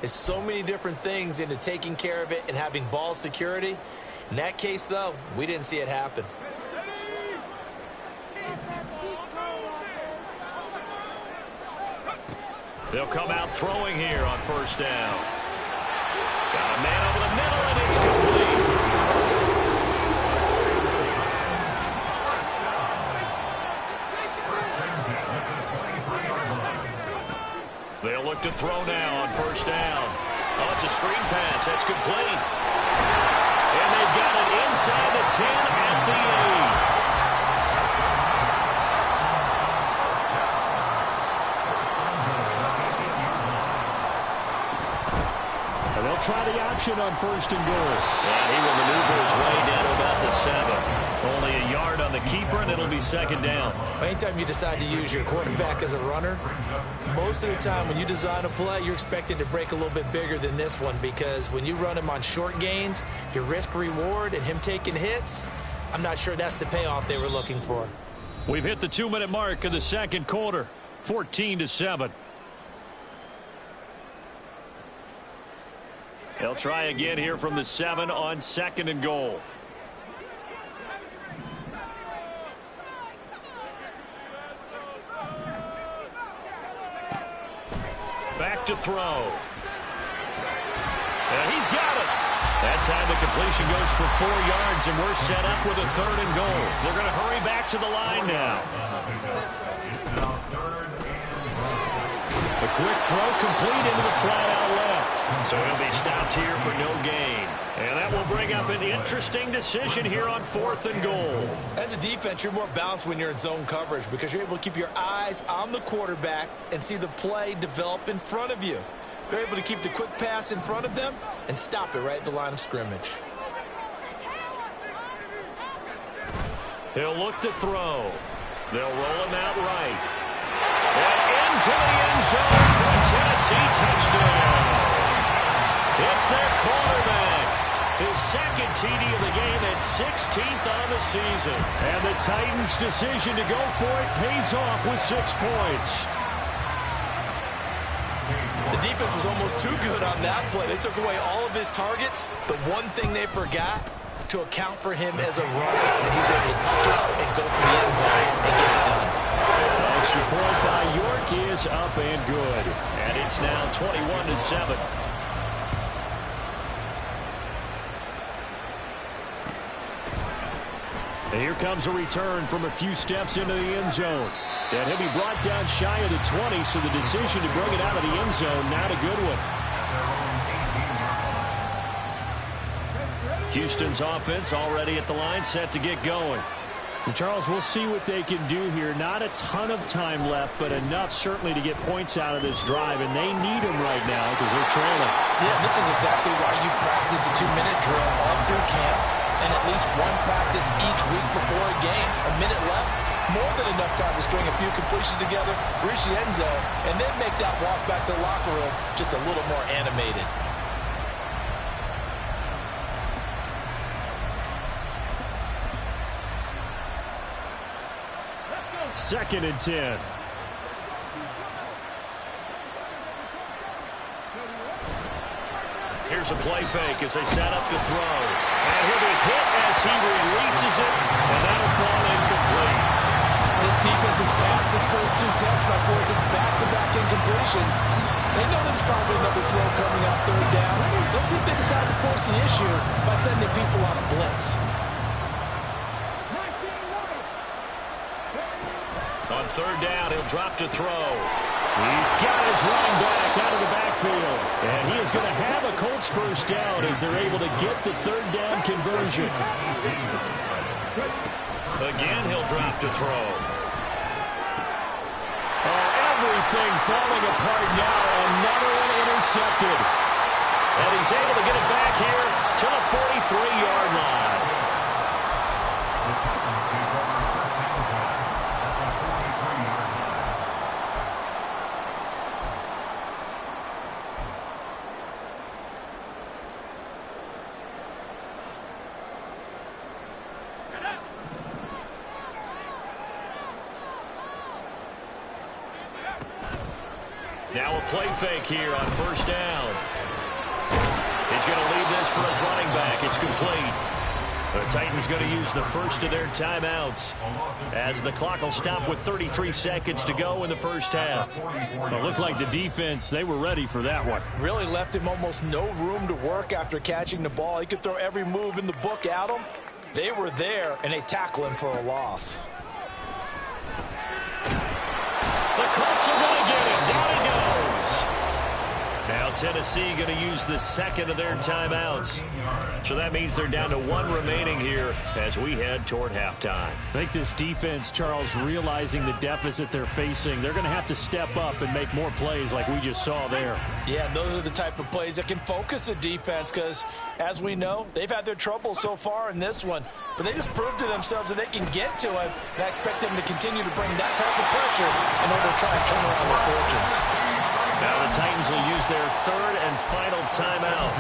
There's so many different things into taking care of it and having ball security. In that case, though, we didn't see it happen. They'll come out throwing here on first down. Got a man over the middle, and it's complete. They'll look to throw now on first down. Oh, it's a screen pass. That's complete. And they've got it inside the 10 at the 8. And they'll try the option on first and goal. And he will maneuver his way down to about the 7. Only a yard on the keeper, and it'll be second down. Anytime you decide to use your quarterback as a runner, most of the time when you design a play, you're expecting to break a little bit bigger than this one, because when you run him on short gains, your risk-reward and him taking hits, I'm not sure that's the payoff they were looking for. We've hit the 2-minute mark of the second quarter, 14-7. They'll try again here from the 7 on second and goal. Back to throw. And he's got it. That time the completion goes for 4 yards, and we're set up with a third and goal. They're going to hurry back to the line now. A quick throw complete into the flat out left. So he'll be stopped here for no gain. And that will bring up an interesting decision here on fourth and goal. As a defense, you're more balanced when you're in zone coverage because you're able to keep your eyes on the quarterback and see the play develop in front of you. They're able to keep the quick pass in front of them and stop it right at the line of scrimmage. He'll look to throw. They'll roll him out right. And into the end zone for a Tennessee touchdown. It's their quarterback. His second TD of the game and 16th on the season. And the Titans' decision to go for it pays off with 6 points. The defense was almost too good on that play. They took away all of his targets. The one thing they forgot, to account for him as a runner. And he's able to tuck it and go for the end zone and get it done. Extra point by York is up and good. And it's now 21-7. And here comes a return from a few steps into the end zone. And he'll be brought down shy of the 20, so the decision to bring it out of the end zone, not a good one. Houston's offense already at the line, set to get going. And Charles, we'll see what they can do here. Not a ton of time left, but enough certainly to get points out of this drive, and they need them right now because they're trailing. Yeah, this is exactly why you practice a 2-minute drill all through camp and at least one practice each week before a game. A minute left, more than enough time to string a few completions together, reach the end zone, and then make that walk back to the locker room just a little more animated. Second and 10. Here's a play fake as they set up to throw. And he'll be hit as he releases it, and that'll fall incomplete. This defense has passed its first 2 tests by forcing back-to-back incompletions. They know there's probably another throw coming out third down. Let's see if they decide to force the issue by sending people on a blitz. On third down, he'll drop to throw. He's got his running back out of the backfield. And he is going to have a Colts first down as they're able to get the third down conversion. Again, he'll drop to throw. Oh, everything falling apart now. Another one intercepted. And he's able to get it back here to the 43-yard line. Now a play fake here on first down. back. It's complete. The Titans going to use the first of their timeouts as the clock will stop with 33 seconds to go in the first half. It looked like the defense, they were ready for that one. Really left him almost no room to work after catching the ball. He could throw every move in the book at him. They were there, and they tackle him for a loss. The Colts are going to get him. Down he goes. Now Tennessee going to use the second of their timeouts. So that means they're down to one remaining here as we head toward halftime. I think this defense, Charles, realizing the deficit they're facing, they're going to have to step up and make more plays like we just saw there. Yeah, those are the type of plays that can focus a defense because, as we know, they've had their trouble so far in this one. But they just proved to themselves that they can get to it, and I expect them to continue to bring that type of pressure in order to try and turn around their fortunes. Now the Titans will use their third and final timeout.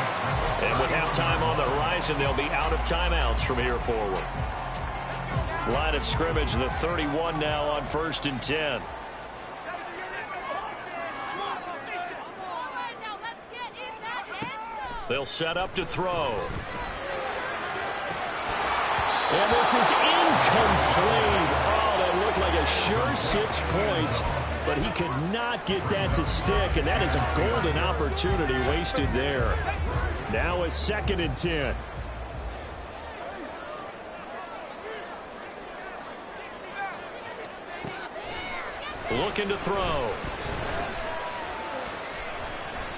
And with halftime on the horizon, they'll be out of timeouts from here forward. Line of scrimmage, the 31 now on 1st and 10. They'll set up to throw. And this is incomplete. Oh, that looked like a sure 6 points. But he could not get that to stick, and that is a golden opportunity wasted there. Now a 2nd and 10. Looking to throw.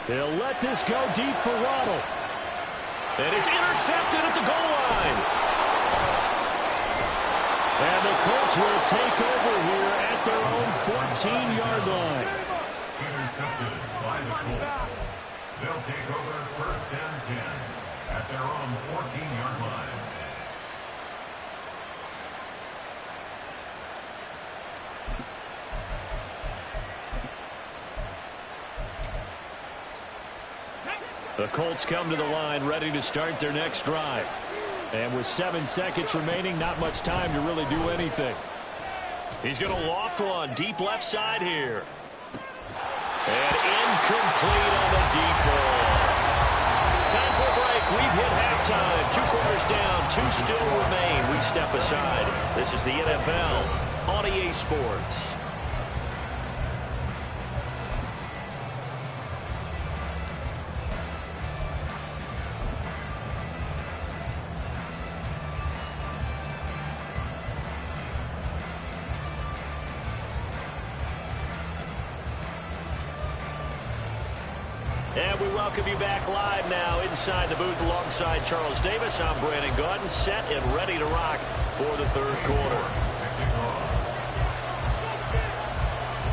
They'll let this go deep for Waddle. And it's intercepted at the goal line. And the Colts will take over here at their own 14-yard line. Intercepted by the Colts. They'll take over 1st and 10 at their own 14-yard line. The Colts come to the line ready to start their next drive. And with 7 seconds remaining, not much time to really do anything. He's going to loft one deep left side here. And incomplete on the deep ball. Time for a break. We've hit halftime. 2 quarters down. 2 still remain. We step aside. This is the NFL on EA Sports. And we welcome you back live now inside the booth alongside Charles Davis. I'm Brandon Gaudin, set and ready to rock for the 3rd quarter.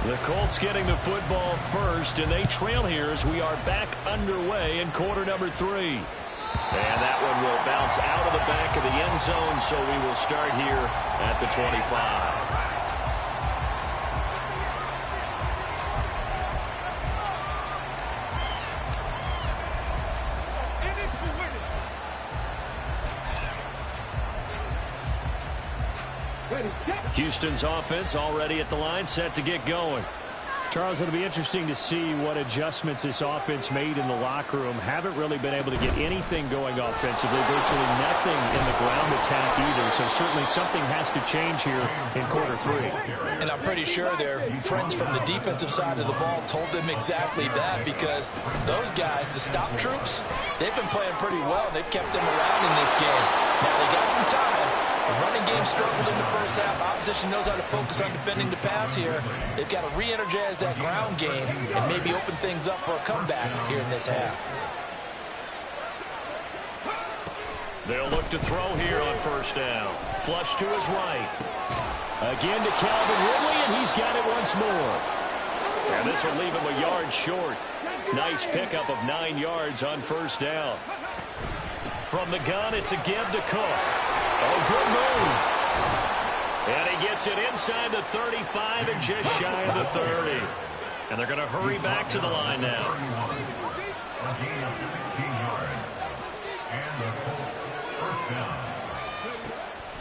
The Colts getting the football first, and they trail here as we are back underway in quarter number 3. And that one will bounce out of the back of the end zone, so we will start here at the 25. Houston's offense already at the line, set to get going. Charles, it'll be interesting to see what adjustments this offense made in the locker room. Haven't really been able to get anything going offensively, virtually nothing in the ground attack either. So certainly something has to change here in quarter 3. And I'm pretty sure their friends from the defensive side of the ball told them exactly that, because those guys, the stop troops, they've been playing pretty well. They've kept them around in this game. Now they got some time. The running game struggled in the first half. Opposition knows how to focus on defending the pass here. They've got to re-energize that ground game and maybe open things up for a comeback here in this half. They'll look to throw here on 1st down. Flush to his right. Again to Calvin Ridley, and he's got it once more. And this will leave him a yard short. Nice pickup of 9 yards on 1st down. From the gun, it's a give to Cook. Oh, good move. And he gets it inside the 35 and just shy of the 30. And they're going to hurry back to the line now. A gain of 16 yards. And the Colts 1st down.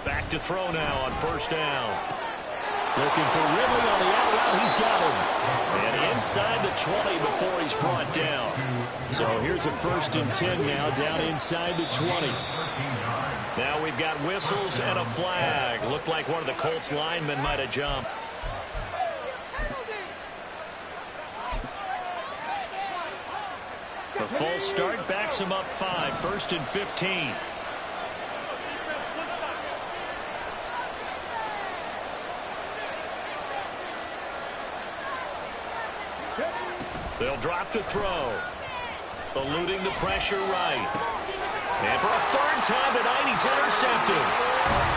Back to throw now on 1st down. Looking for Ridley on the out route. He's got him. And inside the 20 before he's brought down. So here's a 1st and 10 now, down inside the 20. Now we've got whistles and a flag. Looked like one of the Colts linemen might have jumped. The false start backs him up 5, 1st and 15. They'll drop to throw. Eluding the pressure right. And for a 3rd time tonight, he's intercepted.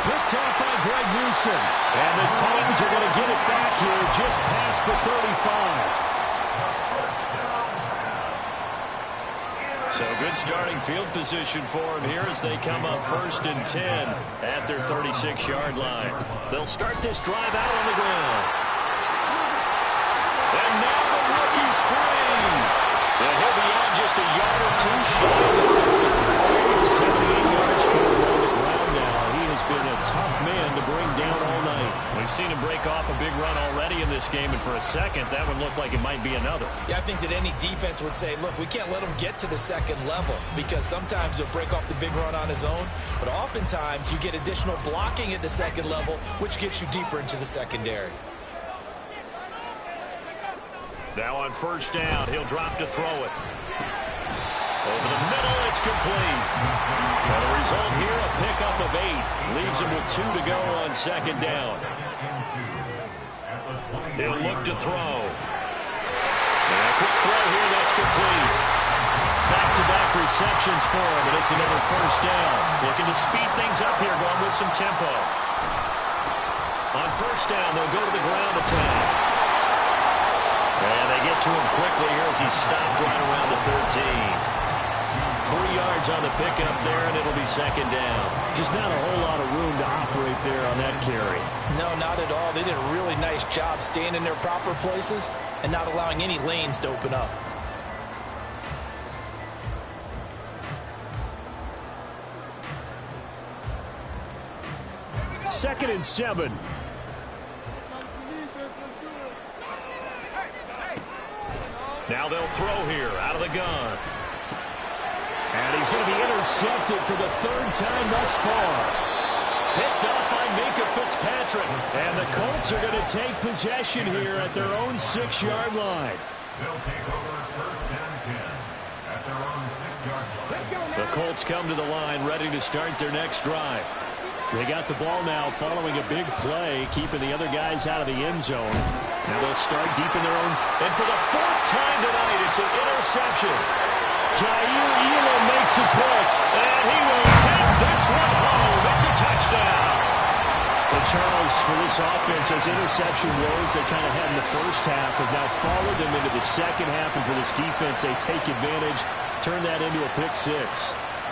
Picked off by Greg Newsom. And the Titans are going to get it back here just past the 35. So good starting field position for him here as they come up 1st and 10 at their 36-yard line. They'll start this drive out on the ground. And now the rookie's free. And he'll be out just a yard or 2 shy of the 78 yards for him on the ground now. He has been a tough man to bring down all night. We've seen him break off a big run already in this game, and for a second, that one looked like it might be another. Yeah, I think that any defense would say, look, we can't let him get to the 2nd level because sometimes he'll break off the big run on his own, but oftentimes you get additional blocking at the 2nd level, which gets you deeper into the secondary. Now on 1st down, he'll drop to throw it. Over the middle, it's complete. And the result here, a pickup of 8. Leaves him with 2 to go on 2nd down. He'll look to throw. And a quick throw here, that's complete. Back-to-back receptions for him, and it's another 1st down. Looking to speed things up here, going with some tempo. On 1st down, they'll go to the ground attack. And they get to him quickly here as he stopped right around the 13. 3 yards on the pickup there, and it'll be 2nd down. Just not a whole lot of room to operate there on that carry. No, not at all. They did a really nice job staying in their proper places and not allowing any lanes to open up. Second and 7. Now they'll throw here out of the gun. And he's going to be intercepted for the 3rd time thus far. Picked up by Minka Fitzpatrick. And the Colts are going to take possession here at their own 6-yard line. They'll take over 1st and 10 at their own 6-yard line. The Colts come to the line ready to start their next drive. They got the ball now following a big play, keeping the other guys out of the end zone. Now they'll start deep in their own. And for the 4th time tonight, it's an interception. Jair Elam makes a pick. And he will take this one home. It's a touchdown. But Charles, for this offense, those interception woes they kind of had in the 1st half have now followed them into the 2nd half. And for this defense, they take advantage, turn that into a pick 6.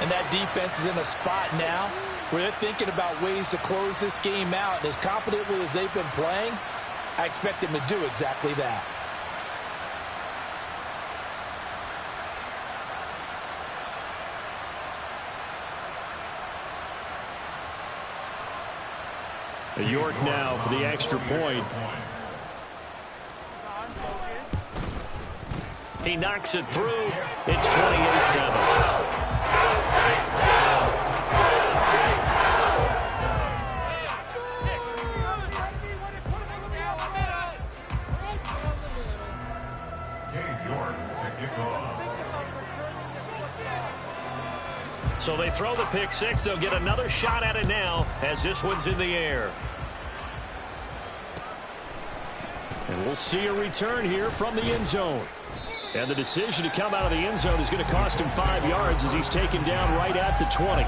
And that defense is in a spot now where they're thinking about ways to close this game out. And as confidently as they've been playing, I expect them to do exactly that. York now for the extra point. He knocks it through. It's 28-7. So they throw the pick 6. They'll get another shot at it now as this one's in the air. And we'll see a return here from the end zone. And the decision to come out of the end zone is going to cost him 5 yards as he's taken down right at the 20.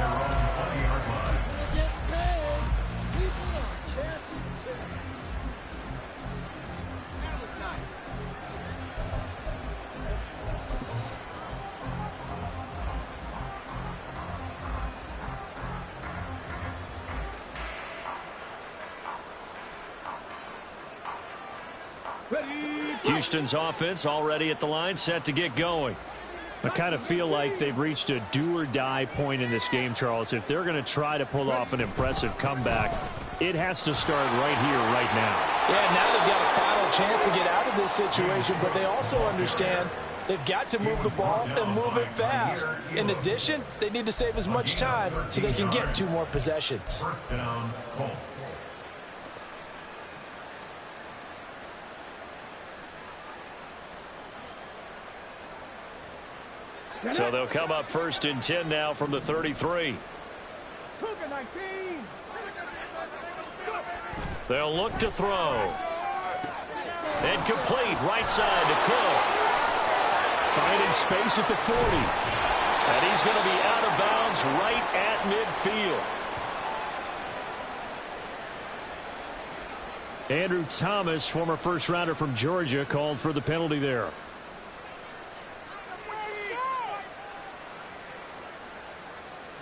Houston's offense already at the line, set to get going. I kind of feel like they've reached a do-or-die point in this game, Charles. If they're going to try to pull off an impressive comeback, it has to start right here, right now. Yeah, now they've got a final chance to get out of this situation, but they also understand they've got to move the ball and move it fast. In addition, they need to save as much time so they can get 2 more possessions. First down, Colts. So they'll come up 1st and 10 now from the 33. They'll look to throw. And complete right side to Cook. Finding space at the 40. And he's going to be out of bounds right at midfield. Andrew Thomas, former first-rounder from Georgia, called for the penalty there.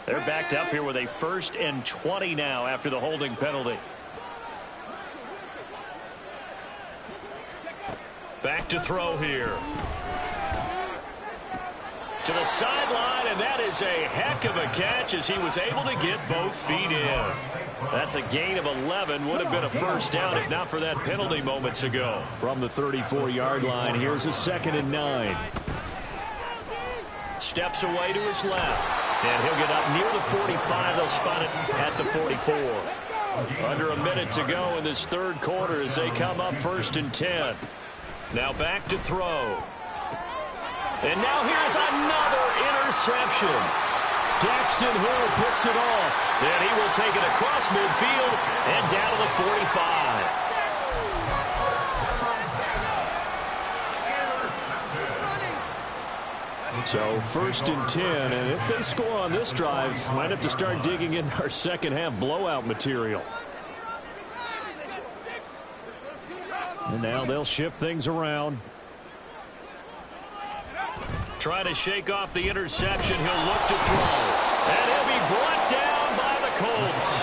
They're backed up here with a 1st and 20 now after the holding penalty. Back to throw here. To the sideline, and that is a heck of a catch as he was able to get both feet in. That's a gain of 11. Would have been a first down if not for that penalty moments ago. From the 34-yard line, here's a 2nd and 9. Steps away to his left. And he'll get up near the 45. They'll spot it at the 44. Under a minute to go in this 3rd quarter as they come up 1st and 10. Now back to throw. And now here's another interception. Daxton Hill picks it off. And he will take it across midfield and down to the 45. So 1st and 10, and if they score on this drive, might have to start digging in our second-half blowout material. And now they'll shift things around. Try to shake off the interception. He'll look to throw. And he'll be brought down by the Colts.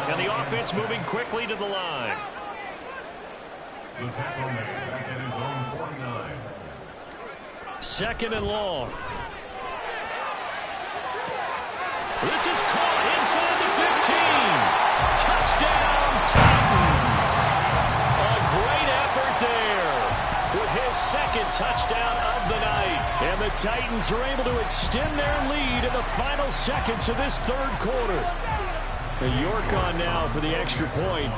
And the offense moving quickly to the line. The tackle made back at his own 49. 2nd and long. This is caught inside the 15. Touchdown, Titans. A great effort there with his 2nd touchdown of the night. And the Titans are able to extend their lead in the final seconds of this 3rd quarter. York on now for the extra point.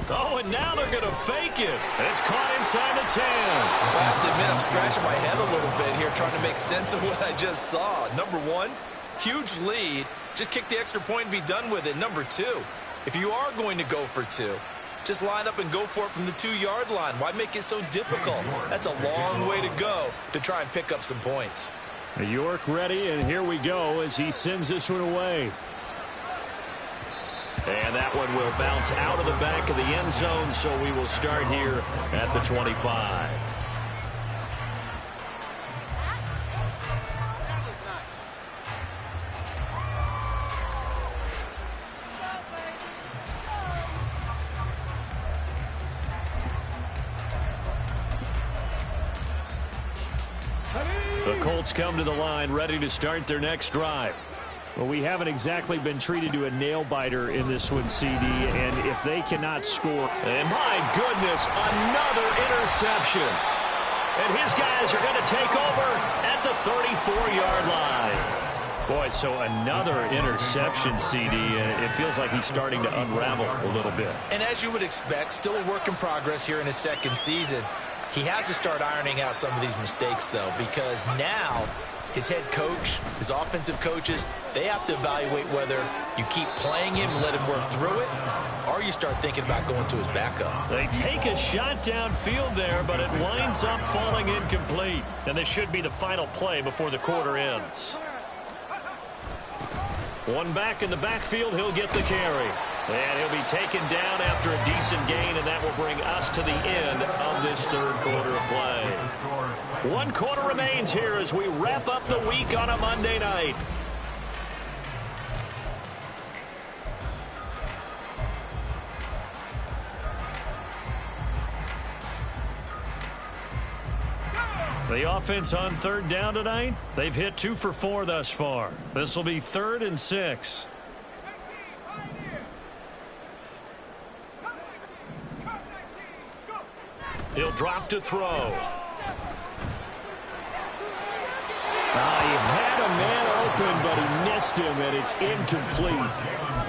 Oh, and now they're going to fake it. It's caught inside the 10. I have to admit, I'm scratching my head a little bit here trying to make sense of what I just saw. Number 1, huge lead. Just kick the extra point and be done with it. Number 2, if you are going to go for 2, just line up and go for it from the 2-yard line. Why make it so difficult? That's a long way to go to try and pick up some points. York ready, and here we go as he sends this one away. And that one will bounce out of the back of the end zone, so we will start here at the 25. The Colts come to the line, ready to start their next drive. Well, we haven't exactly been treated to a nail-biter in this one, CD, and if they cannot score... And my goodness, another interception. And his guys are going to take over at the 34-yard line. Boy, so another interception, CD, and it feels like he's starting to unravel a little bit. And as you would expect, still a work in progress here in his 2nd season. He has to start ironing out some of these mistakes, though, because now his head coach, his offensive coaches, they have to evaluate whether you keep playing him and let him work through it, or you start thinking about going to his backup. They take a shot downfield there, but it winds up falling incomplete. And this should be the final play before the quarter ends. One back in the backfield, he'll get the carry. And he'll be taken down after a decent gain, and that will bring us to the end of this 3rd quarter of play. 1 quarter remains here as we wrap up the week on a Monday night. The offense on 3rd down tonight, they've hit 2 for 4 thus far. This will be 3rd and 6. He'll drop to throw. He had a man open, but he missed him, and it's incomplete.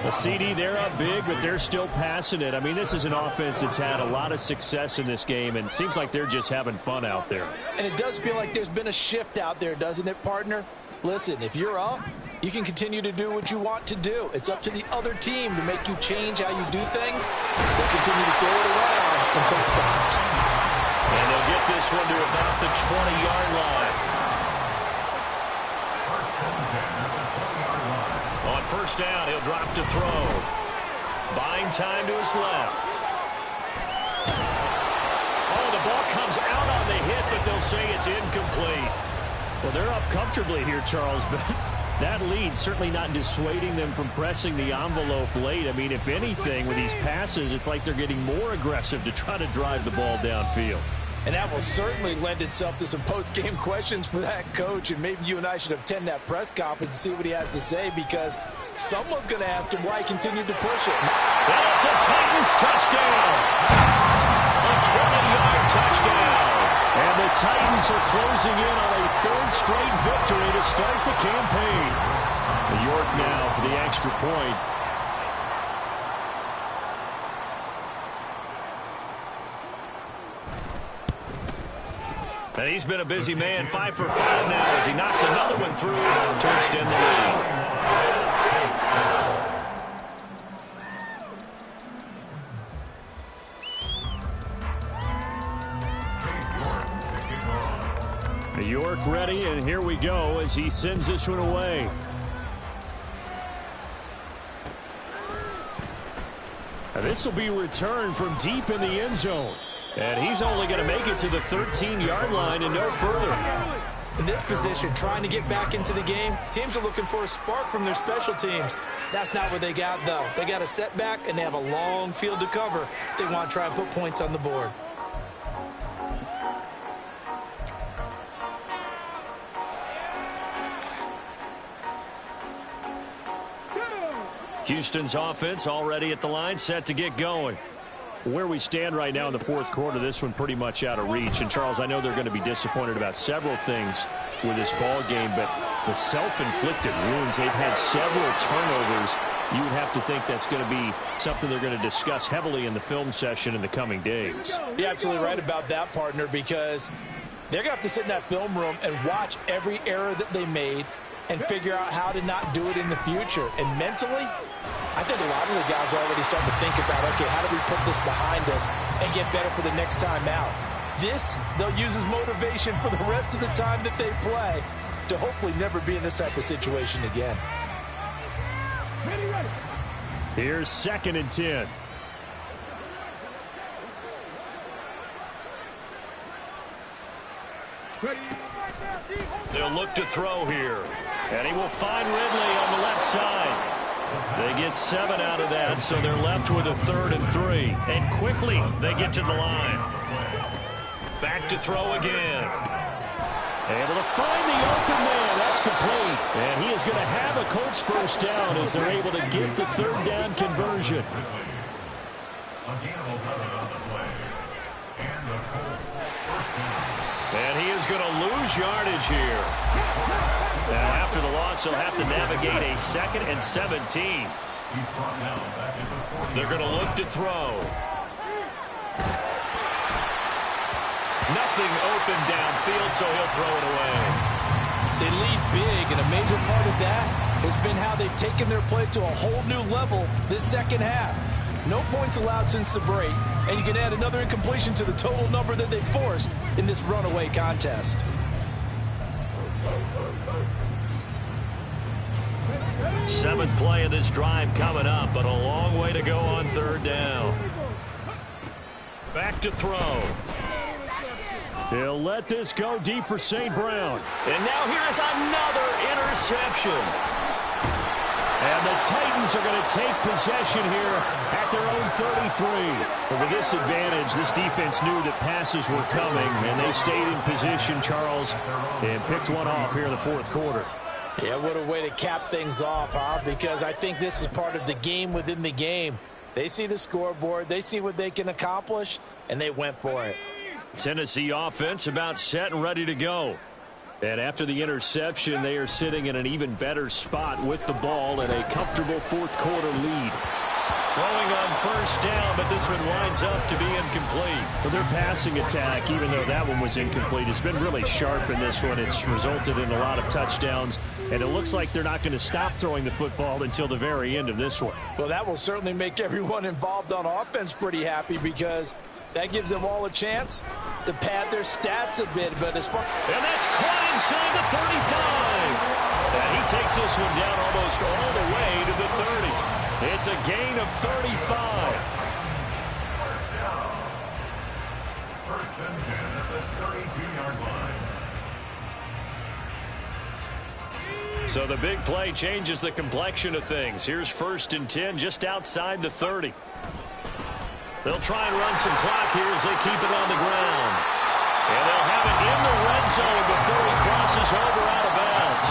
A CD, they're up big, but they're still passing it. I mean, this is an offense that's had a lot of success in this game, and it seems like they're just having fun out there. And it does feel like there's been a shift out there, doesn't it, partner? Listen, if you're up, you can continue to do what you want to do. It's up to the other team to make you change how you do things. They'll continue to throw it around until stopped. And they'll get this one to about the 20-yard line. On first down, he'll drop to throw. Buying time to his left. Oh, the ball comes out on the hit, but they'll say it's incomplete. Well, they're up comfortably here, Charles, but that lead certainly not dissuading them from pressing the envelope late. I mean, if anything, with these passes, it's like they're getting more aggressive to try to drive the ball downfield. And that will certainly lend itself to some post-game questions for that coach. And maybe you and I should attend that press conference and see what he has to say, because someone's going to ask him why he continued to push it. That's a Titans touchdown. A 20-yard touchdown. And the Titans are closing in on a third straight victory to start the campaign. York now for the extra point. And he's been a busy man, 5 for 5 now as he knocks another one through to extend the lead. York ready, and here we go as he sends this one away. This will be returned from deep in the end zone. And he's only going to make it to the 13-yard line and no further. In this position, trying to get back into the game, teams are looking for a spark from their special teams. That's not what they got, though. They got a setback, and they have a long field to cover if they want to try and put points on the board. Houston's offense already at the line, set to get going. Where we stand right now in the fourth quarter, this one pretty much out of reach. And, Charles, I know they're going to be disappointed about several things with this ball game, but the self-inflicted wounds, they've had several turnovers. You would have to think that's going to be something they're going to discuss heavily in the film session in the coming days. You're absolutely right about that, partner, because they're going to have to sit in that film room and watch every error that they made and figure out how to not do it in the future. And mentally, I think a lot of the guys are already starting to think about, okay, how do we put this behind us and get better for the next time out? This, they'll use as motivation for the rest of the time that they play to hopefully never be in this type of situation again. Here's 2nd and 10. They'll look to throw here. And he will find Ridley on the left side. They get 7 out of that, so they're left with a 3rd and 3. And quickly, they get to the line. Back to throw again. Able to find the open man. That's complete. And he is going to have a Colts first down as they're able to get the 3rd down conversion. And he is going to lose yardage here. Now, after the loss, he'll have to navigate a 2nd and 17. They're going to look to throw. Nothing open downfield, so he'll throw it away. They lead big, and a major part of that has been how they've taken their play to a whole new level this second half. No points allowed since the break, and you can add another incompletion to the total number that they forced in this runaway contest. Seventh play of this drive coming up, but a long way to go on 3rd down. Back to throw. He'll let this go deep for St. Brown. And now here's another interception. And the Titans are going to take possession here at their own 33. But with this advantage, this defense knew that passes were coming, and they stayed in position, Charles, and picked one off here in the fourth quarter. Yeah, what a way to cap things off, huh? Because I think this is part of the game within the game. They see the scoreboard, they see what they can accomplish, and they went for it. Tennessee offense about set and ready to go. And after the interception, they are sitting in an even better spot with the ball and a comfortable fourth quarter lead. Throwing on first down, but this one winds up to be incomplete. Well, their passing attack, even though that one was incomplete, has been really sharp in this one. It's resulted in a lot of touchdowns, and it looks like they're not going to stop throwing the football until the very end of this one. Well, that will certainly make everyone involved on offense pretty happy because that gives them all a chance to pad their stats a bit. But as far and that's caught inside the 35. And he takes this one down almost all the way to the 30. It's a gain of 35. First down. First and 10 at the 32-yard line. So the big play changes the complexion of things. Here's first and 10 just outside the 30. They'll try and run some clock here as they keep it on the ground. And they'll have it in the red zone before he crosses over out of bounds.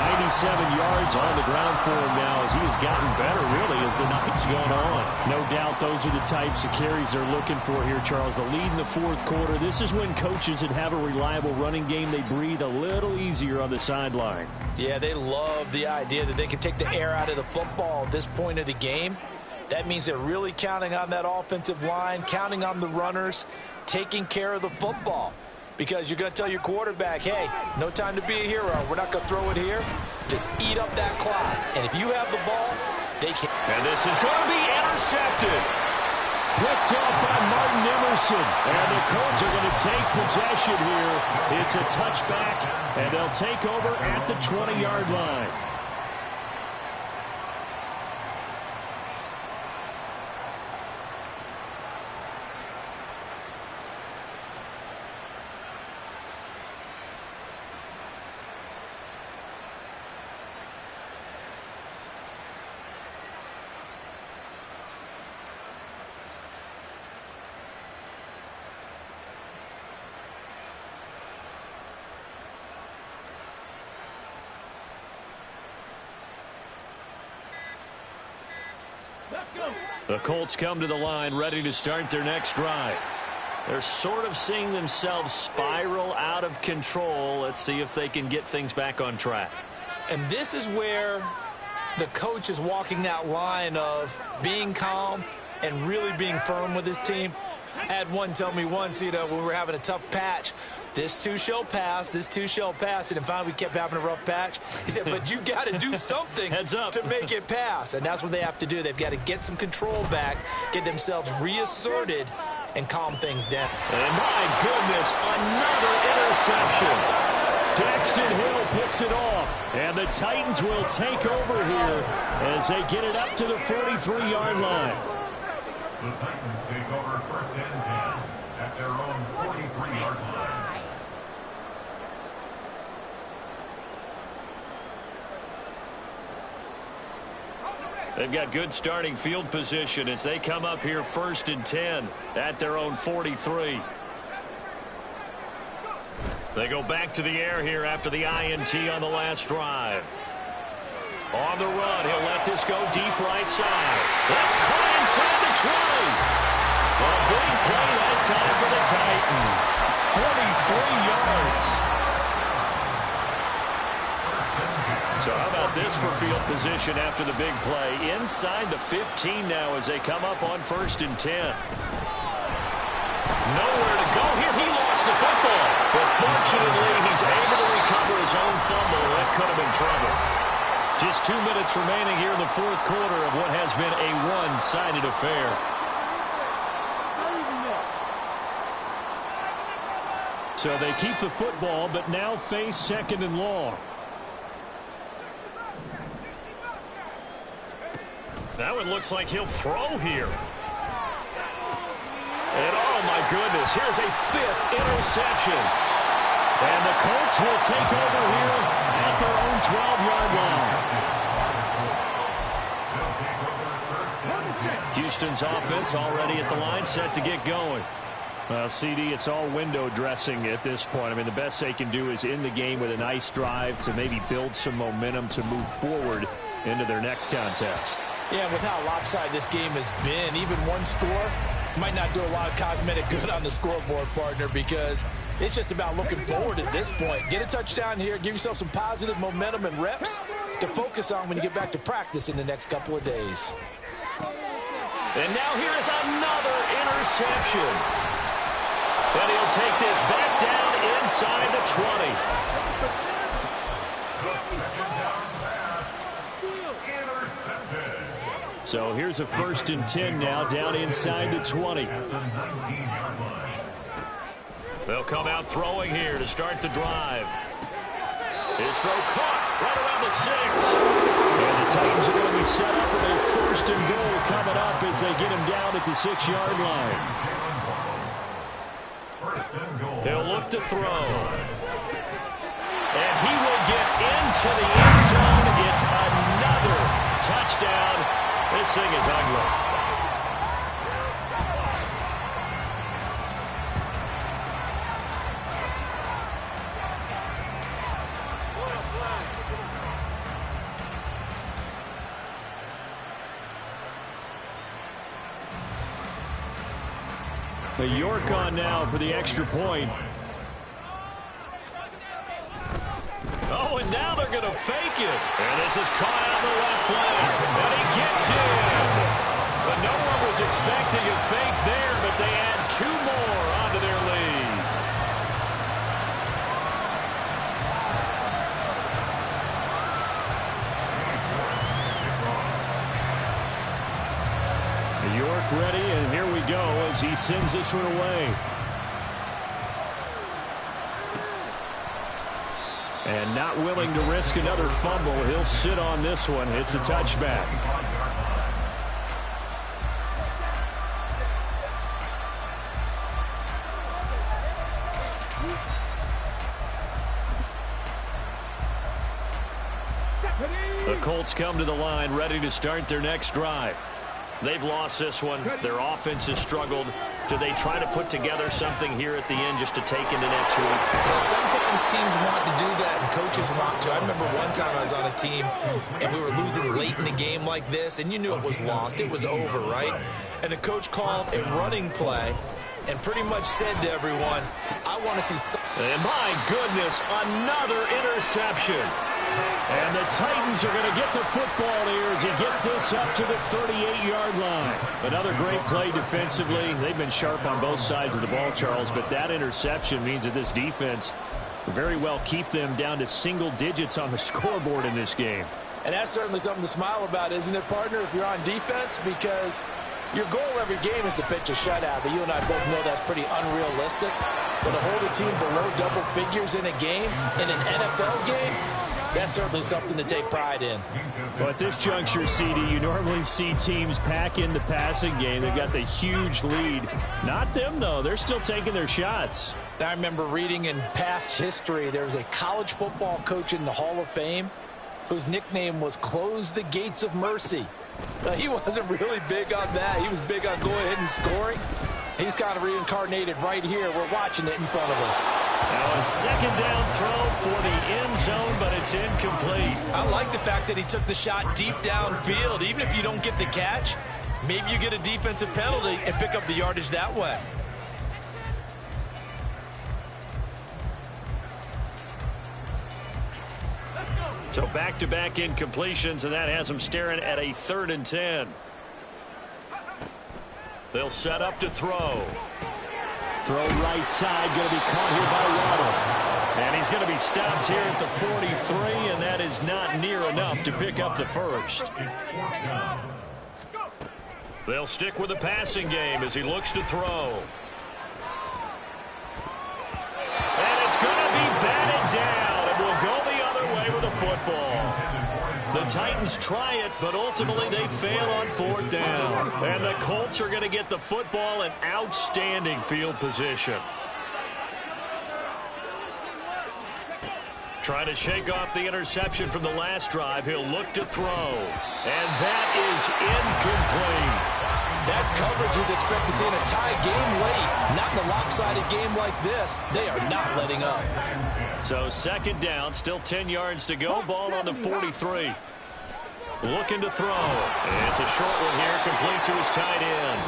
97 yards on the ground for him now as he has gotten better, really, as the night's gone on. No doubt those are the types of carries they're looking for here, Charles. The lead in the fourth quarter. This is when coaches that have a reliable running game, they breathe a little easier on the sideline. Yeah, they love the idea that they can take the air out of the football at this point of the game. That means they're really counting on that offensive line, counting on the runners, taking care of the football. Because you're going to tell your quarterback, hey, no time to be a hero. We're not going to throw it here. Just eat up that clock. And if you have the ball, they can. And this is going to be intercepted. Picked up by Martin Emerson. And the Colts are going to take possession here. It's a touchback, and they'll take over at the 20-yard line. The Colts come to the line ready to start their next drive. They're sort of seeing themselves spiral out of control. Let's see if they can get things back on track. And this is where the coach is walking that line of being calm and really being firm with his team. I had one tell me once, when we were having a tough patch, this too shall pass, this too shall pass. And finally we kept having a rough patch. He said, but you got to do something Heads up. to make it pass. And that's what they have to do. They've got to get some control back, get themselves reasserted, and calm things down. And my goodness, another interception. Daxton Hill picks it off. And the Titans will take over here as they get it up to the 43-yard line. The Titans take over first and 10 at their own 43-yard line. They've got good starting field position as they come up here first and 10 at their own 43. They go back to the air here after the INT on the last drive. On the run, he'll let this go deep right side. That's caught inside the 20. A big play that time for the Titans. 43 yards. So how about this for field position after the big play? Inside the 15 now as they come up on first and 10. Nowhere to go here. He lost the football. But fortunately, he's able to recover his own fumble. That could have been trouble. Just 2 minutes remaining here in the fourth quarter of what has been a one-sided affair. So they keep the football, but now face second and long. That one looks like he'll throw here. And oh my goodness, here's a fifth interception. And the Colts will take over here at their own 12-yard line. Houston's offense already at the line, set to get going. Well, CD, it's all window dressing at this point. I mean, the best they can do is end the game with a nice drive to maybe build some momentum to move forward into their next contest. Yeah, with how lopsided this game has been, even one score, Might not do a lot of cosmetic good on the scoreboard, partner, because it's just about looking forward at this point. Get a touchdown here, give yourself some positive momentum and reps to focus on when you get back to practice in the next couple of days. And now here is another interception. And he'll take this back down inside the 20. So here's a 1st and 10 now, down inside the 20. They'll come out throwing here to start the drive. His throw caught right around the 6. And the Titans are going to be set up with a 1st and goal coming up as they get him down at the 6-yard line. He'll look to throw. And he will get into the end zone. It's another touchdown. This thing is ugly. The York on now for the extra point. Oh, and now they're going to fake it. And this is caught out the left flank. And he gets in. But no one was expecting a fake there, but they add 2 more onto their lead. York ready, and here we go as he sends this one away. And not willing to risk another fumble. He'll sit on this one. It's a touchback. The Colts come to the line ready to start their next drive. They've lost this one. Their offense has struggled. Do they try to put together something here at the end just to take into next week? Well, sometimes teams want to do that and coaches want to. I remember one time I was on a team and we were losing late in the game like this, and you knew it was lost. It was over, right? And the coach called a running play and pretty much said to everyone, I want to see something. And my goodness, another interception. And the Titans are going to get the football here as he gets this up to the 38-yard line. Another great play defensively. They've been sharp on both sides of the ball, Charles, but that interception means that this defense very well keep them down to single digits on the scoreboard in this game. And that's certainly something to smile about, isn't it, partner, if you're on defense? Because your goal every game is to pitch a shutout, but you and I both know that's pretty unrealistic. But to hold a team below double figures in a game, in an NFL game, that's certainly something to take pride in. Well, at this juncture, CD, you normally see teams pack in the passing game. They've got the huge lead. Not them, though. They're still taking their shots. I remember reading in past history, there was a college football coach in the Hall of Fame whose nickname was Close the Gates of Mercy. He wasn't really big on that. He was big on going ahead and scoring. He's kind of reincarnated right here. We're watching it in front of us. Now a 2nd down throw for the end zone, but it's incomplete. I like the fact that he took the shot deep downfield. Even if you don't get the catch, maybe you get a defensive penalty and pick up the yardage that way. So back-to-back incompletions, and that has them staring at a 3rd and 10. They'll set up to throw. Throw right side, going to be caught here by Waddle. And he's going to be stopped here at the 43, and that is not near enough to pick up the first. They'll stick with the passing game as he looks to throw. And it's going to be batted down, and will go the other way with the football. The Titans try it, but ultimately they fail on 4th down. And the Colts are going to get the football in outstanding field position. Trying to shake off the interception from the last drive. He'll look to throw. And that is incomplete. That's coverage you'd expect to see in a tie game late. Not in a lopsided game like this. They are not letting up. So 2nd down, still 10 yards to go. Ball on the 43. Looking to throw. And it's a short one here, complete to his tight end.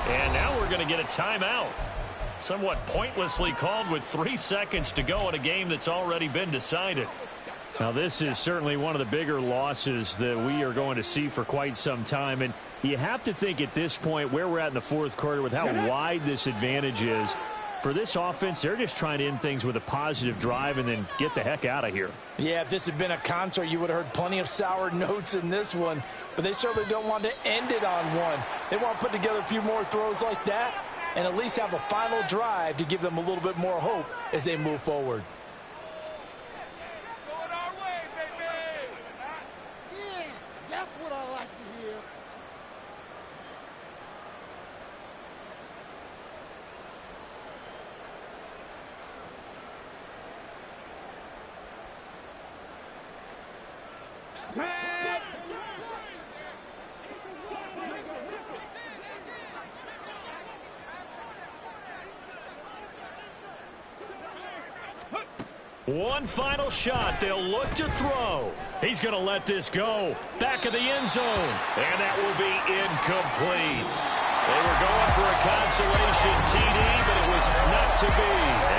And now we're going to get a timeout. Somewhat pointlessly called with 3 seconds to go in a game that's already been decided. Now, this is certainly one of the bigger losses that we are going to see for quite some time. And you have to think at this point where we're at in the fourth quarter with how wide this advantage is. For this offense, they're just trying to end things with a positive drive and then get the heck out of here. Yeah, if this had been a concert, you would have heard plenty of sour notes in this one. But they certainly don't want to end it on one. They want to put together a few more throws like that and at least have a final drive to give them a little bit more hope as they move forward. One final shot. They'll look to throw. He's going to let this go. Back of the end zone. And that will be incomplete. They were going for a consolation TD, but it was not to be.